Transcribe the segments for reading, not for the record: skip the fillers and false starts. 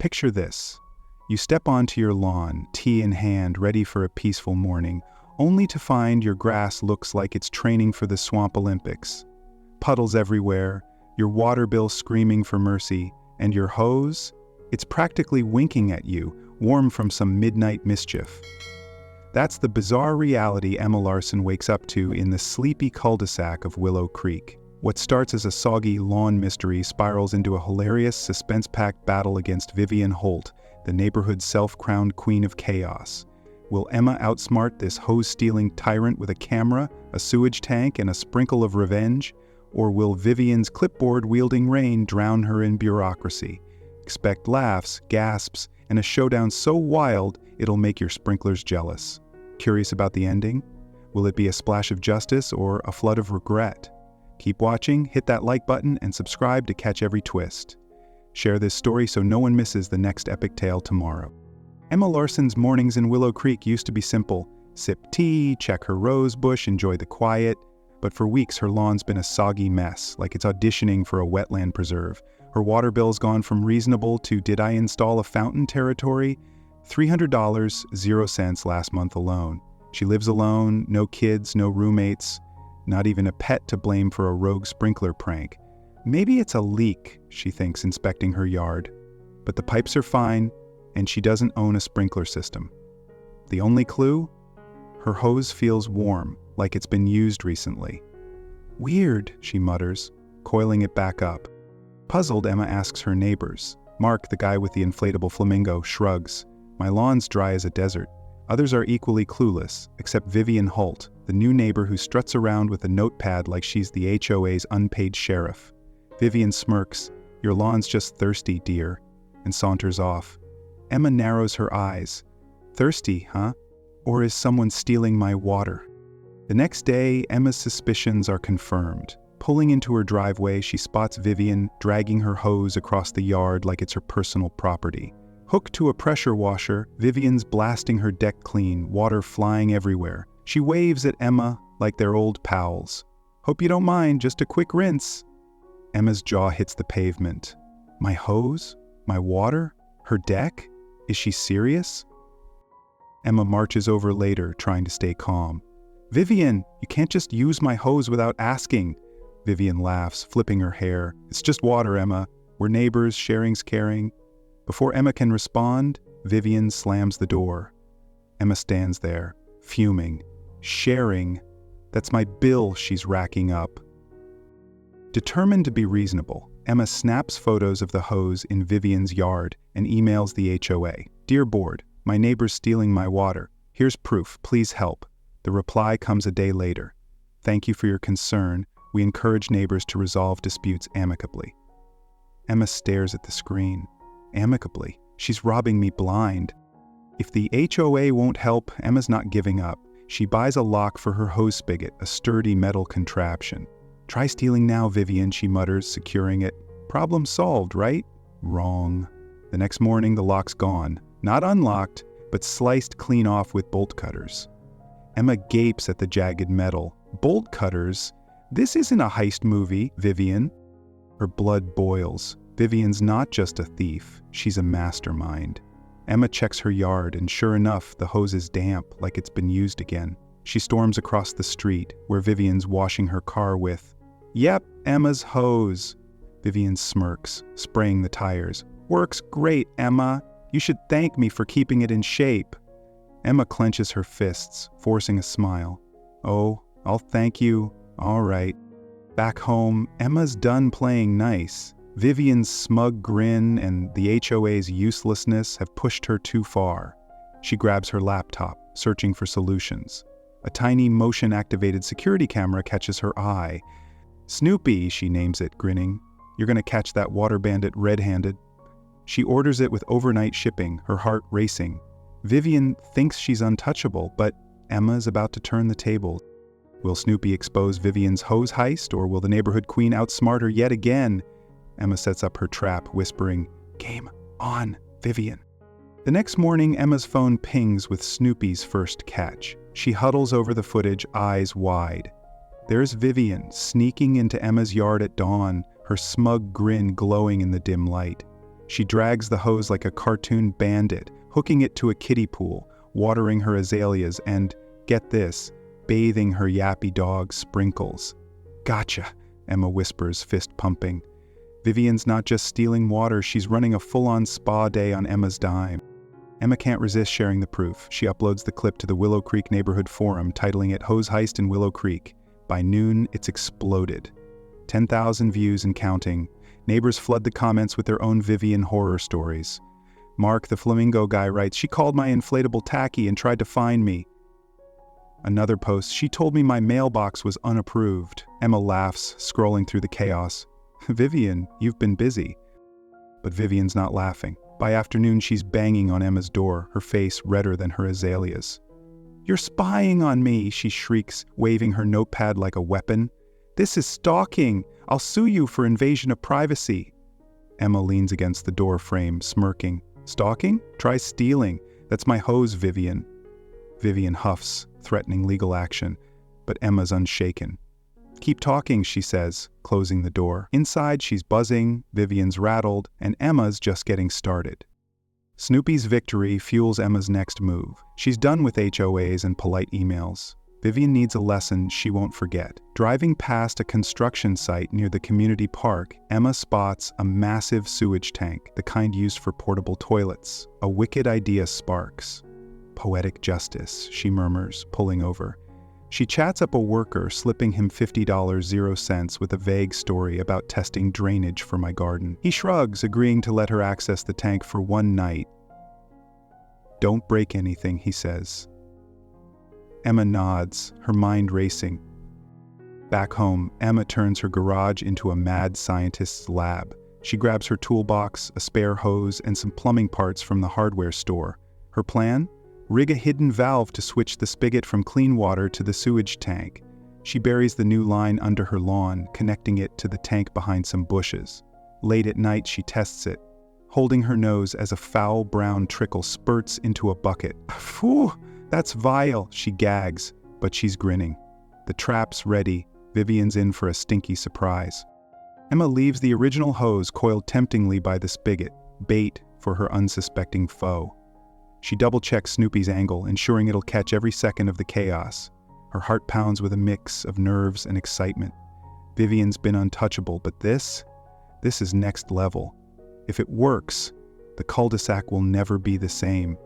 Picture this. You step onto your lawn, tea in hand, ready for a peaceful morning, only to find your grass looks like it's training for the Swamp Olympics. Puddles everywhere, your water bill screaming for mercy, and your hose? It's practically winking at you, warm from some midnight mischief. That's the bizarre reality Emma Larson wakes up to in the sleepy cul-de-sac of Willow Creek. What starts as a soggy lawn mystery spirals into a hilarious, suspense-packed battle against Vivian Holt, the neighborhood's self-crowned queen of chaos. Will Emma outsmart this hose-stealing tyrant with a camera, a sewage tank, and a sprinkle of revenge? Or will Vivian's clipboard-wielding reign drown her in bureaucracy? Expect laughs, gasps, and a showdown so wild it'll make your sprinklers jealous. Curious about the ending? Will it be a splash of justice or a flood of regret? Keep watching, hit that like button, and subscribe to catch every twist. Share this story so no one misses the next epic tale tomorrow. Emma Larson's mornings in Willow Creek used to be simple. Sip tea, check her rose bush, enjoy the quiet. But for weeks her lawn's been a soggy mess, like it's auditioning for a wetland preserve. Her water bill's gone from reasonable to did I install a fountain territory? $300, 0 cents last month alone. She lives alone, no kids, no roommates, not even a pet to blame for a rogue sprinkler prank. Maybe it's a leak, she thinks, inspecting her yard. But the pipes are fine, and she doesn't own a sprinkler system. The only clue? Her hose feels warm, like it's been used recently. Weird, she mutters, coiling it back up. Puzzled, Emma asks her neighbors. Mark, the guy with the inflatable flamingo, shrugs. My lawn's dry as a desert. Others are equally clueless, except Vivian Holt, the new neighbor who struts around with a notepad like she's the HOA's unpaid sheriff. Vivian smirks, your lawn's just thirsty, dear, and saunters off. Emma narrows her eyes. Thirsty, huh? Or is someone stealing my water? The next day, Emma's suspicions are confirmed. Pulling into her driveway, she spots Vivian dragging her hose across the yard like it's her personal property. Hooked to a pressure washer, Vivian's blasting her deck clean, water flying everywhere. She waves at Emma like they're old pals. Hope you don't mind, just a quick rinse. Emma's jaw hits the pavement. My hose? My water? Her deck? Is she serious? Emma marches over later, trying to stay calm. Vivian, you can't just use my hose without asking. Vivian laughs, flipping her hair. It's just water, Emma. We're neighbors, sharing's caring. Before Emma can respond, Vivian slams the door. Emma stands there, fuming. Sharing? That's my bill she's racking up. Determined to be reasonable, Emma snaps photos of the hose in Vivian's yard and emails the HOA. Dear board, my neighbor's stealing my water. Here's proof, please help. The reply comes a day later. Thank you for your concern. We encourage neighbors to resolve disputes amicably. Emma stares at the screen. Amicably? She's robbing me blind. If the HOA won't help, Emma's not giving up. She buys a lock for her hose spigot, a sturdy metal contraption. Try stealing now, Vivian, she mutters, securing it. Problem solved, right? Wrong. The next morning, the lock's gone. Not unlocked, but sliced clean off with bolt cutters. Emma gapes at the jagged metal. Bolt cutters? This isn't a heist movie, Vivian. Her blood boils. Vivian's not just a thief, she's a mastermind. Emma checks her yard, and sure enough, the hose is damp, like it's been used again. She storms across the street, where Vivian's washing her car with, Yep, Emma's hose. Vivian smirks, spraying the tires. Works great, Emma. You should thank me for keeping it in shape. Emma clenches her fists, forcing a smile. Oh, I'll thank you. All right. Back home, Emma's done playing nice. Vivian's smug grin and the HOA's uselessness have pushed her too far. She grabs her laptop, searching for solutions. A tiny motion-activated security camera catches her eye. Snoopy, she names it, grinning. You're gonna catch that water bandit red-handed. She orders it with overnight shipping, her heart racing. Vivian thinks she's untouchable, but Emma's about to turn the table. Will Snoopy expose Vivian's hose heist, or will the neighborhood queen outsmart her yet again? Emma sets up her trap, whispering, Game on, Vivian. The next morning, Emma's phone pings with Snoopy's first catch. She huddles over the footage, eyes wide. There's Vivian, sneaking into Emma's yard at dawn, her smug grin glowing in the dim light. She drags the hose like a cartoon bandit, hooking it to a kiddie pool, watering her azaleas and, get this, bathing her yappy dog Sprinkles. Gotcha, Emma whispers, fist pumping. Vivian's not just stealing water, she's running a full-on spa day on Emma's dime. Emma can't resist sharing the proof. She uploads the clip to the Willow Creek neighborhood forum, titling it Hose Heist in Willow Creek. By noon, it's exploded. 10,000 views and counting. Neighbors flood the comments with their own Vivian horror stories. Mark, the flamingo guy, writes, "She called my inflatable tacky and tried to find me." Another post, "She told me my mailbox was unapproved." Emma laughs, scrolling through the chaos. "Vivian, you've been busy." But Vivian's not laughing. By afternoon, she's banging on Emma's door, her face redder than her azaleas. "You're spying on me," she shrieks, waving her notepad like a weapon. "This is stalking. I'll sue you for invasion of privacy." Emma leans against the door frame, smirking. "Stalking? Try stealing. That's my hose, Vivian." Vivian huffs, threatening legal action, but Emma's unshaken. "Keep talking," she says, closing the door. Inside, she's buzzing, Vivian's rattled, and Emma's just getting started. Snoopy's victory fuels Emma's next move. She's done with HOAs and polite emails. Vivian needs a lesson she won't forget. Driving past a construction site near the community park, Emma spots a massive sewage tank, the kind used for portable toilets. A wicked idea sparks. "Poetic justice," she murmurs, pulling over. She chats up a worker, slipping him $50.00 with a vague story about testing drainage for my garden. He shrugs, agreeing to let her access the tank for one night. "Don't break anything," he says. Emma nods, her mind racing. Back home, Emma turns her garage into a mad scientist's lab. She grabs her toolbox, a spare hose, and some plumbing parts from the hardware store. Her plan? Rig a hidden valve to switch the spigot from clean water to the sewage tank. She buries the new line under her lawn, connecting it to the tank behind some bushes. Late at night, she tests it, holding her nose as a foul brown trickle spurts into a bucket. "Phew, that's vile," she gags, but she's grinning. The trap's ready. Vivian's in for a stinky surprise. Emma leaves the original hose coiled temptingly by the spigot, bait for her unsuspecting foe. She double-checks Snoopy's angle, ensuring it'll catch every second of the chaos. Her heart pounds with a mix of nerves and excitement. Vivian's been untouchable, but this is next level. If it works, the cul-de-sac will never be the same.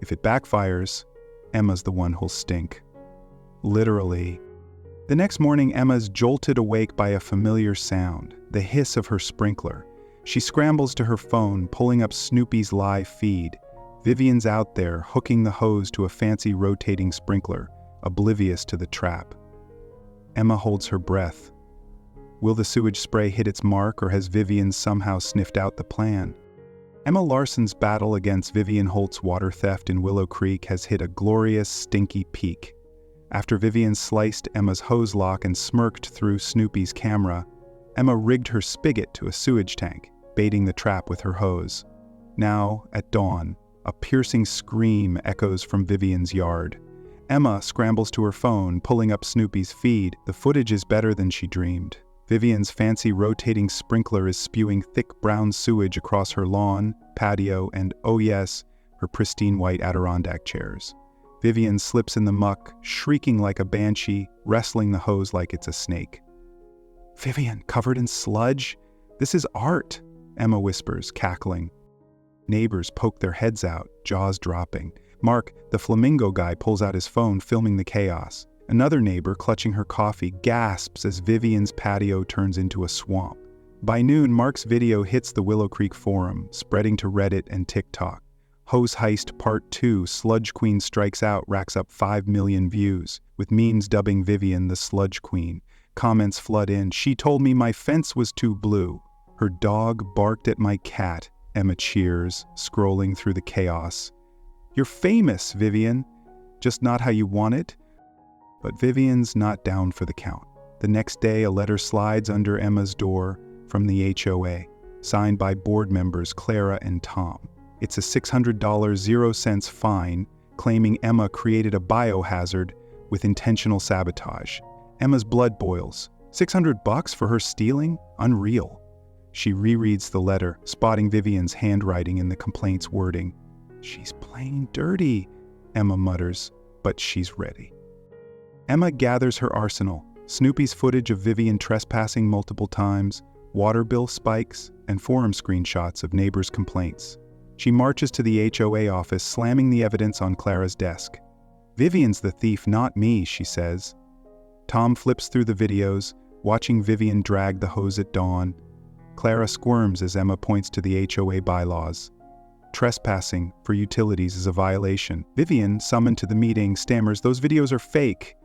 If it backfires, Emma's the one who'll stink. Literally. The next morning, Emma's jolted awake by a familiar sound, the hiss of her sprinkler. She scrambles to her phone, pulling up Snoopy's live feed. Vivian's out there, hooking the hose to a fancy rotating sprinkler, oblivious to the trap. Emma holds her breath. Will the sewage spray hit its mark, or has Vivian somehow sniffed out the plan? Emma Larson's battle against Vivian Holt's water theft in Willow Creek has hit a glorious, stinky peak. After Vivian sliced Emma's hose lock and smirked through Snoopy's camera, Emma rigged her spigot to a sewage tank, baiting the trap with her hose. Now, at dawn, a piercing scream echoes from Vivian's yard. Emma scrambles to her phone, pulling up Snoopy's feed. The footage is better than she dreamed. Vivian's fancy rotating sprinkler is spewing thick brown sewage across her lawn, patio, and, oh yes, her pristine white Adirondack chairs. Vivian slips in the muck, shrieking like a banshee, wrestling the hose like it's a snake. "Vivian, covered in sludge? This is art," Emma whispers, cackling. Neighbors poke their heads out, jaws dropping. Mark, the flamingo guy, pulls out his phone, filming the chaos. Another neighbor, clutching her coffee, gasps as Vivian's patio turns into a swamp. By noon, Mark's video hits the Willow Creek forum, spreading to Reddit and TikTok. Hose Heist Part 2, Sludge Queen Strikes Out, racks up 5 million views, with memes dubbing Vivian the Sludge Queen. Comments flood in. "She told me my fence was too blue. Her dog barked at my cat." Emma cheers, scrolling through the chaos. "You're famous, Vivian. Just not how you want it." But Vivian's not down for the count. The next day, a letter slides under Emma's door from the HOA, signed by board members Clara and Tom. It's a $600.00 fine, claiming Emma created a biohazard with intentional sabotage. Emma's blood boils. $600 for her stealing? Unreal. She rereads the letter, spotting Vivian's handwriting in the complaint's wording. "She's playing dirty," Emma mutters, but she's ready. Emma gathers her arsenal, Snoopy's footage of Vivian trespassing multiple times, water bill spikes, and forum screenshots of neighbors' complaints. She marches to the HOA office, slamming the evidence on Clara's desk. "Vivian's the thief, not me," she says. Tom flips through the videos, watching Vivian drag the hose at dawn. Clara squirms as Emma points to the HOA bylaws. Trespassing for utilities is a violation. Vivian, summoned to the meeting, stammers, "Those videos are fake."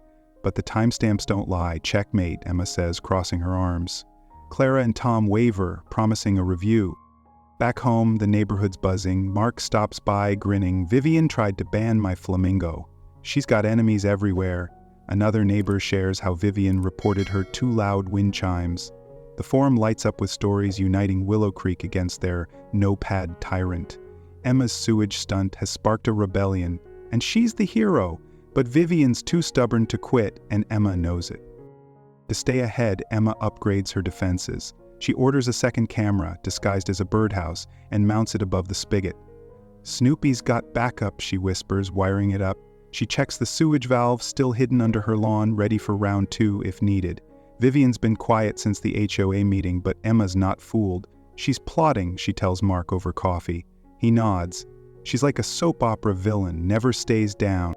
"But the timestamps don't lie. Checkmate," Emma says, crossing her arms. Clara and Tom waver, promising a review. Back home, the neighborhood's buzzing. Mark stops by, grinning. "Vivian tried to ban my flamingo. She's got enemies everywhere." Another neighbor shares how Vivian reported her too loud wind chimes. The forum lights up with stories uniting Willow Creek against their no-pad tyrant. Emma's sewage stunt has sparked a rebellion, and she's the hero, but Vivian's too stubborn to quit, and Emma knows it. To stay ahead, Emma upgrades her defenses. She orders a second camera, disguised as a birdhouse, and mounts it above the spigot. "Snoopy's got backup," she whispers, wiring it up. She checks the sewage valve, still hidden under her lawn, ready for round 2 if needed. Vivian's been quiet since the HOA meeting, but Emma's not fooled. "She's plotting," she tells Mark over coffee. He nods. "She's like a soap opera villain, never stays down."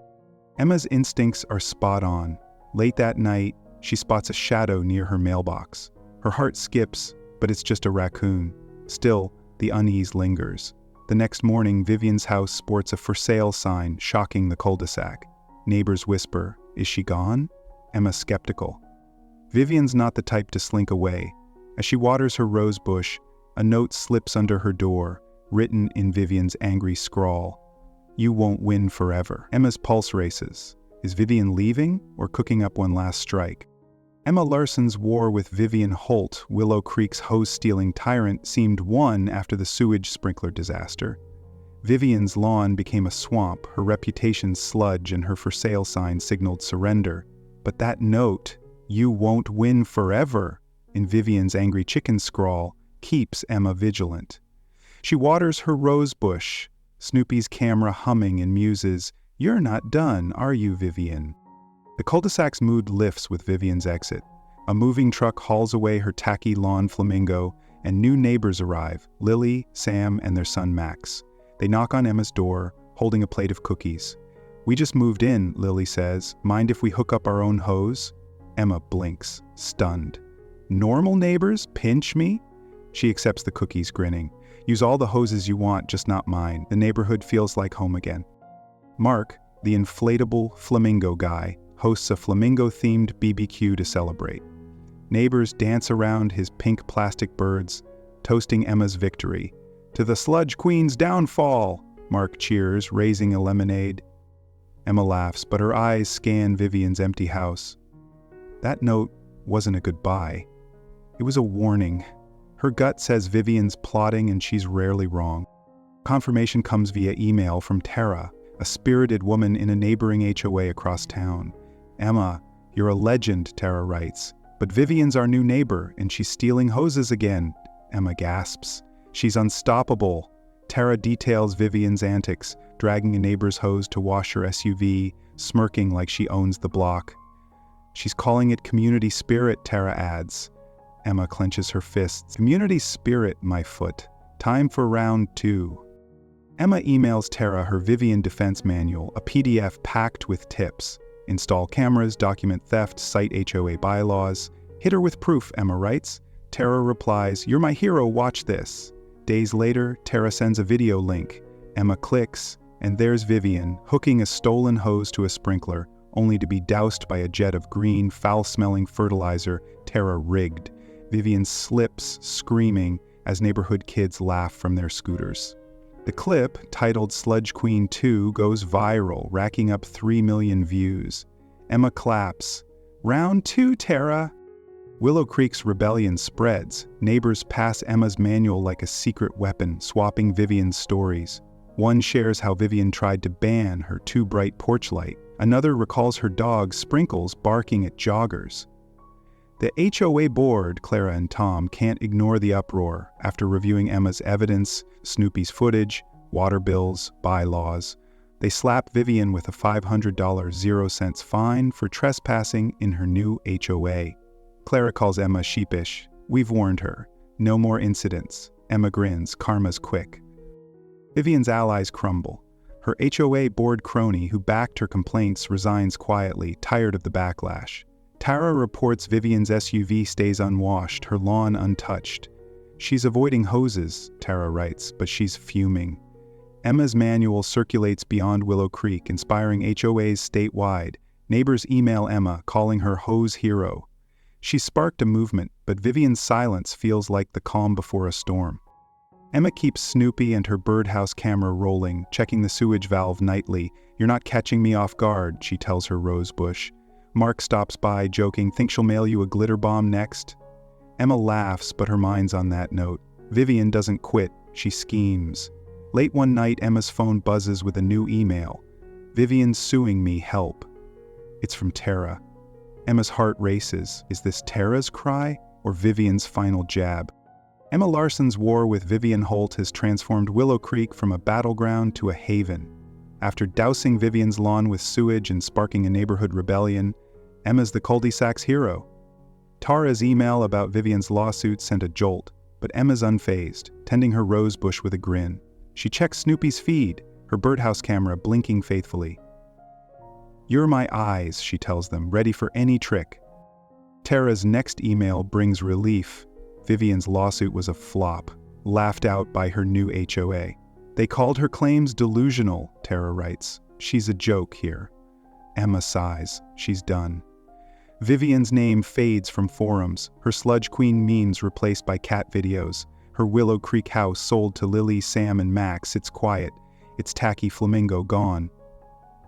Emma's instincts are spot on. Late that night, she spots a shadow near her mailbox. Her heart skips, but it's just a raccoon. Still, the unease lingers. The next morning, Vivian's house sports a "for sale" sign, shocking the cul-de-sac. Neighbors whisper, "Is she gone?" Emma's skeptical. Vivian's not the type to slink away. As she waters her rose bush, a note slips under her door, written in Vivian's angry scrawl. "You won't win forever." Emma's pulse races. Is Vivian leaving or cooking up one last strike? Emma Larson's war with Vivian Holt, Willow Creek's hose-stealing tyrant, seemed won after the sewage sprinkler disaster. Vivian's lawn became a swamp, her reputation sludge, and her "for sale" sign signaled surrender. But that note, "You won't win forever," in Vivian's angry chicken scrawl, keeps Emma vigilant. She waters her rose bush, Snoopy's camera humming, and muses, "You're not done, are you, Vivian?" The cul-de-sac's mood lifts with Vivian's exit. A moving truck hauls away her tacky lawn flamingo, and new neighbors arrive, Lily, Sam, and their son Max. They knock on Emma's door, holding a plate of cookies. "We just moved in," Lily says. "Mind if we hook up our own hose?" Emma blinks, stunned. "Normal neighbors pinch me?" She accepts the cookies, grinning. "Use all the hoses you want, just not mine. The neighborhood feels like home again." Mark, the inflatable flamingo guy, hosts a flamingo-themed BBQ to celebrate. Neighbors dance around his pink plastic birds, toasting Emma's victory. "To the sludge queen's downfall!" Mark cheers, raising a lemonade. Emma laughs, but her eyes scan Vivian's empty house. That note wasn't a goodbye. It was a warning. Her gut says Vivian's plotting, and she's rarely wrong. Confirmation comes via email from Tara, a spirited woman in a neighboring HOA across town. "Emma, you're a legend," Tara writes. "But Vivian's our new neighbor, and she's stealing hoses again." Emma gasps. "She's unstoppable." Tara details Vivian's antics, dragging a neighbor's hose to wash her SUV, smirking like she owns the block. "She's calling it community spirit," Tara adds. Emma clenches her fists. "Community spirit, my foot. Time for round 2. Emma emails Tara her Vivian defense manual, a PDF packed with tips. Install cameras, document theft, cite HOA bylaws. "Hit her with proof," Emma writes. Tara replies, "You're my hero, watch this." Days later, Tara sends a video link. Emma clicks, and there's Vivian, hooking a stolen hose to a sprinkler, only to be doused by a jet of green, foul-smelling fertilizer Tara rigged. Vivian slips, screaming, as neighborhood kids laugh from their scooters. The clip, titled "Sludge Queen 2", goes viral, racking up 3 million views. Emma claps. "Round 2, Tara!" Willow Creek's rebellion spreads. Neighbors pass Emma's manual like a secret weapon, swapping Vivian's stories. One shares how Vivian tried to ban her too bright porch light. Another recalls her dog Sprinkles barking at joggers. The HOA board, Clara and Tom, can't ignore the uproar. After reviewing Emma's evidence, Snoopy's footage, water bills, bylaws, they slap Vivian with a $500 0 cents fine for trespassing in her new HOA. Clara calls Emma sheepish. We've warned her. No more incidents. Emma grins. Karma's quick. Vivian's allies crumble. Her HOA board crony who backed her complaints resigns quietly, tired of the backlash. Tara reports Vivian's SUV stays unwashed, her lawn untouched. She's avoiding hoses, Tara writes, but she's fuming. Emma's manual circulates beyond Willow Creek, inspiring HOAs statewide. Neighbors email Emma, calling her hose hero. She sparked a movement, but Vivian's silence feels like the calm before a storm. Emma keeps Snoopy and her birdhouse camera rolling, checking the sewage valve nightly. You're not catching me off guard, she tells her rosebush. Mark stops by, joking, think she'll mail you a glitter bomb next? Emma laughs, but her mind's on that note. Vivian doesn't quit, she schemes. Late one night, Emma's phone buzzes with a new email. Vivian's suing me, help. It's from Tara. Emma's heart races. Is this Tara's cry, or Vivian's final jab? Emma Larson's war with Vivian Holt has transformed Willow Creek from a battleground to a haven. After dousing Vivian's lawn with sewage and sparking a neighborhood rebellion, Emma's the cul-de-sac's hero. Tara's email about Vivian's lawsuit sent a jolt, but Emma's unfazed, tending her rosebush with a grin. She checks Snoopy's feed, her birdhouse camera blinking faithfully. You're my eyes, she tells them, ready for any trick. Tara's next email brings relief. Vivian's lawsuit was a flop, laughed out by her new HOA. They called her claims delusional, Tara writes. She's a joke here. Emma sighs. She's done. Vivian's name fades from forums, her Sludge Queen memes replaced by cat videos. Her Willow Creek house sold to Lily, Sam, and Max. It's quiet. Its tacky flamingo gone.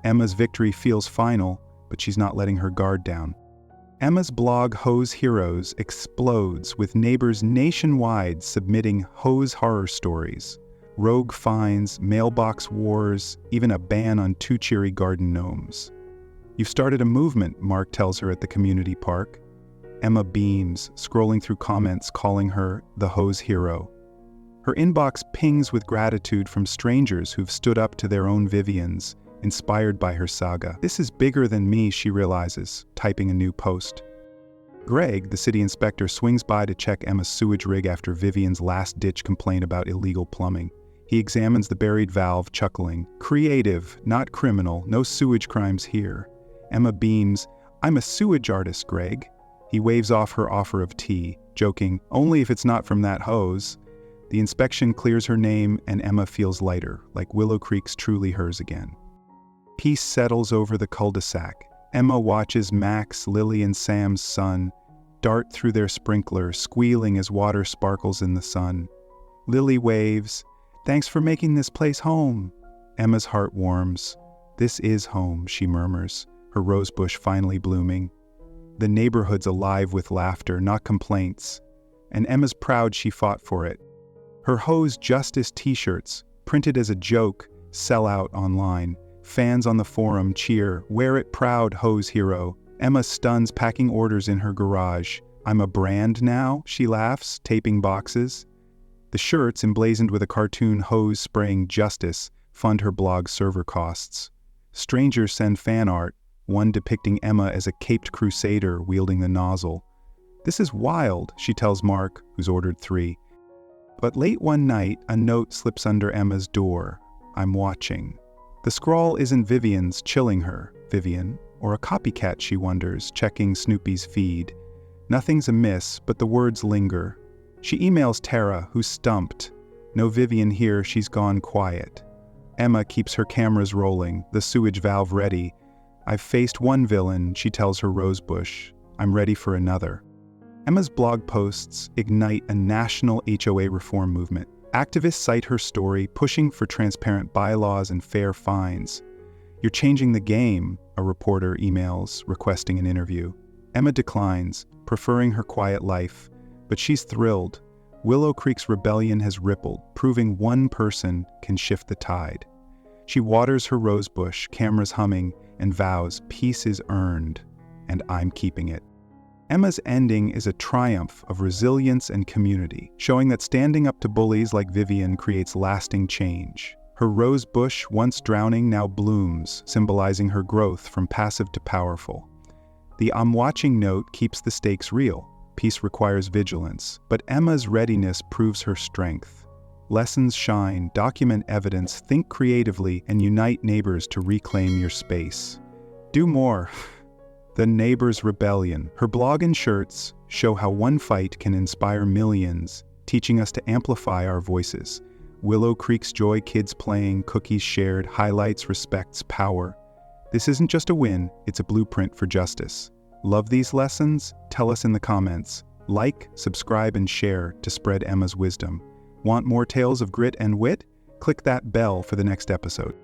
Emma's victory feels final, but she's not letting her guard down. Emma's blog Hose Heroes explodes with neighbors nationwide submitting hose horror stories. Rogue fines, mailbox wars, even a ban on two cheery garden gnomes. You've started a movement, Mark tells her at the community park. Emma beams, scrolling through comments calling her the hose hero. Her inbox pings with gratitude from strangers who've stood up to their own Vivians, inspired by her saga. This is bigger than me, she realizes, typing a new post. Greg, the city inspector, swings by to check Emma's sewage rig after Vivian's last-ditch complaint about illegal plumbing. He examines the buried valve, chuckling. Creative, not criminal, no sewage crimes here. Emma beams. I'm a sewage artist, Greg. He waves off her offer of tea, joking, only if it's not from that hose. The inspection clears her name and Emma feels lighter, like Willow Creek's truly hers again. Peace settles over the cul-de-sac. Emma watches Max, Lily, and Sam's son dart through their sprinkler, squealing as water sparkles in the sun. Lily waves. Thanks for making this place home. Emma's heart warms. This is home, she murmurs, her rosebush finally blooming. The neighborhood's alive with laughter, not complaints. And Emma's proud she fought for it. Her Hose Justice t-shirts, printed as a joke, sell out online. Fans on the forum cheer, wear it proud, hose hero. Emma stuns, packing orders in her garage. I'm a brand now, she laughs, taping boxes. The shirts, emblazoned with a cartoon hose spraying justice, fund her blog server costs. Strangers send fan art, one depicting Emma as a caped crusader wielding the nozzle. This is wild, she tells Mark, who's ordered 3. But late one night, a note slips under Emma's door. I'm watching. The scrawl isn't Vivian's, chilling her. Vivian, or a copycat, she wonders, checking Snoopy's feed. Nothing's amiss, but the words linger. She emails Tara, who's stumped. No Vivian here, she's gone quiet. Emma keeps her cameras rolling, the sewage valve ready. I've faced one villain, she tells her rosebush. I'm ready for another. Emma's blog posts ignite a national HOA reform movement. Activists cite her story, pushing for transparent bylaws and fair fines. You're changing the game, a reporter emails, requesting an interview. Emma declines, preferring her quiet life, but she's thrilled. Willow Creek's rebellion has rippled, proving one person can shift the tide. She waters her rosebush, cameras humming, and vows peace is earned, and I'm keeping it. Emma's ending is a triumph of resilience and community, showing that standing up to bullies like Vivian creates lasting change. Her rose bush, once drowning, now blooms, symbolizing her growth from passive to powerful. The "I'm watching" note keeps the stakes real. Peace requires vigilance, but Emma's readiness proves her strength. Lessons shine, document evidence, think creatively, and unite neighbors to reclaim your space. Do more. The Neighbor's Rebellion. Her blog and shirts show how one fight can inspire millions, teaching us to amplify our voices. Willow Creek's Joy, kids playing, cookies shared, highlights respect's power. This isn't just a win, it's a blueprint for justice. Love these lessons? Tell us in the comments. Like, subscribe, and share to spread Emma's wisdom. Want more tales of grit and wit? Click that bell for the next episode.